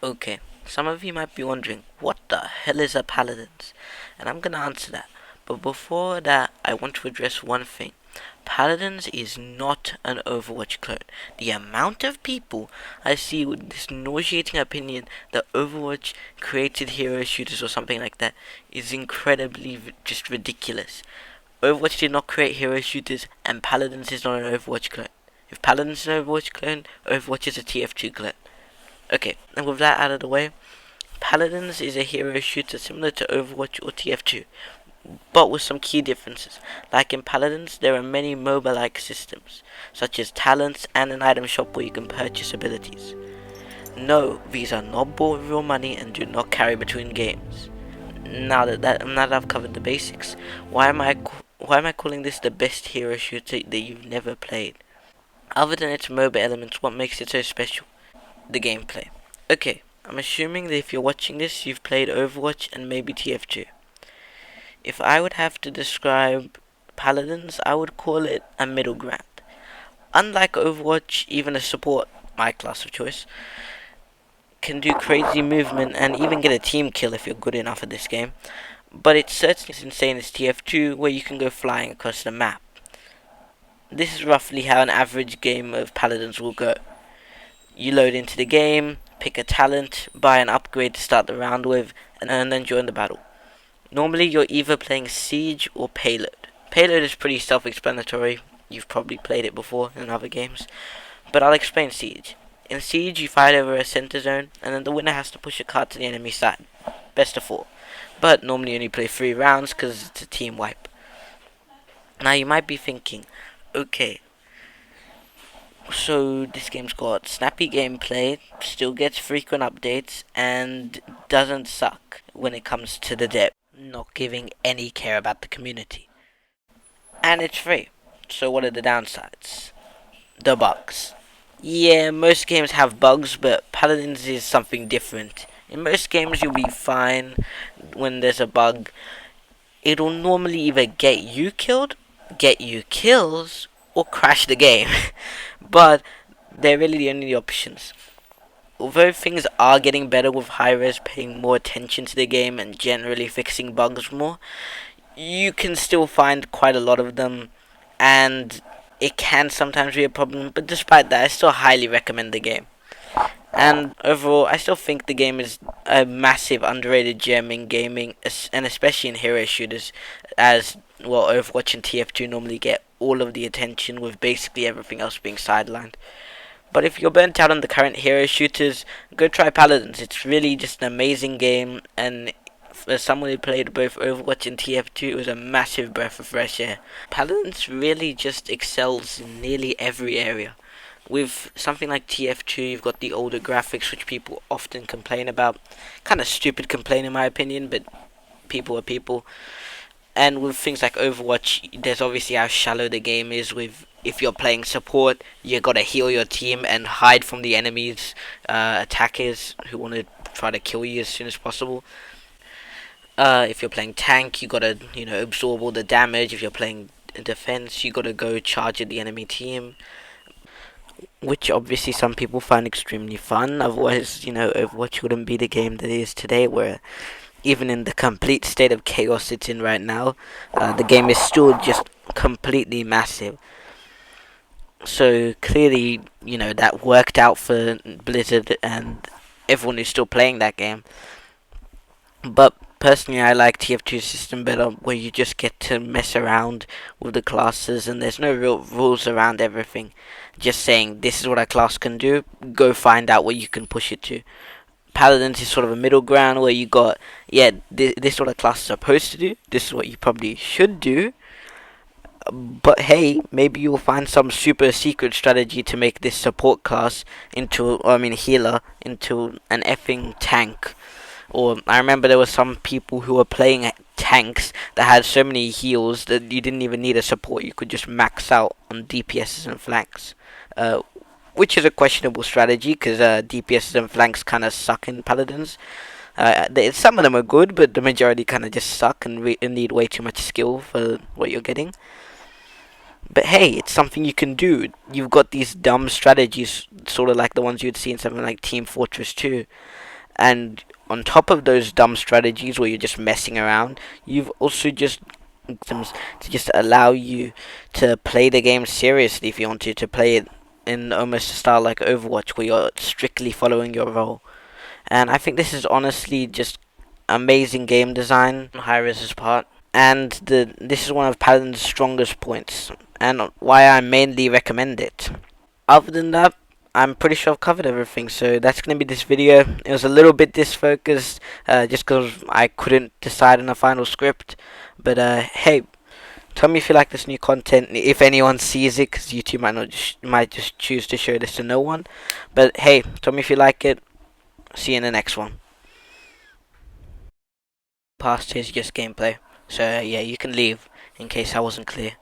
Okay, some of you might be wondering, what the hell is a Paladins? And I'm gonna answer that. But before that, I want to address one thing. Paladins is not an Overwatch clone. The amount of people I see with this nauseating opinion that Overwatch created hero shooters or something like that is incredibly just ridiculous. Overwatch did not create hero shooters, and Paladins is not an Overwatch clone. If Paladins is an Overwatch clone, Overwatch is a TF2 clone. Okay, and with that out of the way, Paladins is a hero shooter similar to Overwatch or TF2, but with some key differences. Like in Paladins, there are many MOBA-like systems, such as talents and an item shop where you can purchase abilities. No, these are not bought with real money and do not carry between games. Now that I've covered the basics, why am I calling this the best hero shooter that you've never played? Other than its MOBA elements, what makes it so special? The gameplay. Okay, I'm assuming that if you're watching this, you've played Overwatch and maybe TF2. If I would have to describe Paladins, I would call it a middle ground. Unlike Overwatch, even a support, my class of choice, can do crazy movement and even get a team kill if you're good enough at this game. But it's certainly as insane as TF2, where you can go flying across the map. This is roughly how an average game of Paladins will go. You load into the game, pick a talent, buy an upgrade to start the round with, and then join the battle. Normally you're either playing Siege or Payload. Payload is pretty self-explanatory, you've probably played it before in other games, but I'll explain Siege. In Siege you fight over a center zone, and then the winner has to push a card to the enemy side. Best of 4. But normally you only play 3 rounds because it's a team wipe. Now you might be thinking, okay, so this game's got snappy gameplay, still gets frequent updates, and doesn't suck when it comes to the depth, not giving any care about the community. And it's free. So what are the downsides? The bugs. Yeah, most games have bugs, but Paladins is something different. In most games you'll be fine when there's a bug. It'll normally either get you killed, get you kills, or crash the game. But they're really the only options. Although things are getting better with Hi-Rez paying more attention to the game and generally fixing bugs more, you can still find quite a lot of them, and it can sometimes be a problem, but despite that, I still highly recommend the game. And overall, I still think the game is a massive underrated gem in gaming, and especially in hero shooters, as well Overwatch and TF2 normally get all of the attention with basically everything else being sidelined. But if you're burnt out on the current hero shooters, go try Paladins. It's really just an amazing game, and as someone who played both Overwatch and TF2, it was a massive breath of fresh air. Paladins really just excels in nearly every area. With something like TF2, you've got the older graphics, which people often complain about. Kind of stupid complaint in my opinion, but people are people. And with things like Overwatch, there's obviously how shallow the game is. With if you're playing support, you gotta heal your team and hide from the enemies, attackers who want to try to kill you as soon as possible. If you're playing tank, you gotta absorb all the damage. If you're playing defense, you gotta go charge at the enemy team, which obviously some people find extremely fun. Otherwise, Overwatch wouldn't be the game that it is today, where even in the complete state of chaos it's in right now, the game is still just completely massive. So clearly, that worked out for Blizzard and everyone who's still playing that game. But personally, I like TF2 system better, where you just get to mess around with the classes and there's no real rules around everything. Just saying, this is what a class can do, go find out what you can push it to. Paladins is sort of a middle ground where you got, this is what a class is supposed to do, this is what you probably should do, but hey, maybe you'll find some super secret strategy to make this support class healer, into an effing tank. Or I remember there were some people who were playing tanks that had so many heals that you didn't even need a support, you could just max out on DPSs and flanks. Which is a questionable strategy, because DPSs and flanks kind of suck in Paladins. Some of them are good, but the majority kind of just suck and need way too much skill for what you're getting. But hey, it's something you can do. You've got these dumb strategies, sort of like the ones you'd see in something like Team Fortress 2. And on top of those dumb strategies where you're just messing around, you've also just systems to just allow you to play the game seriously if you want to play it in almost a style like Overwatch where you're strictly following your role. And I think this is honestly just amazing game design on Hi-Rez's part. And this is one of Paladin's strongest points, and why I mainly recommend it. Other than that, I'm pretty sure I've covered everything, so that's going to be this video. It was a little bit disfocused, just because I couldn't decide on a final script. But hey, tell me if you like this new content, if anyone sees it, because YouTube might just choose to show this to no one. But hey, tell me if you like it. See you in the next one. Past is just gameplay, so yeah, you can leave in case I wasn't clear.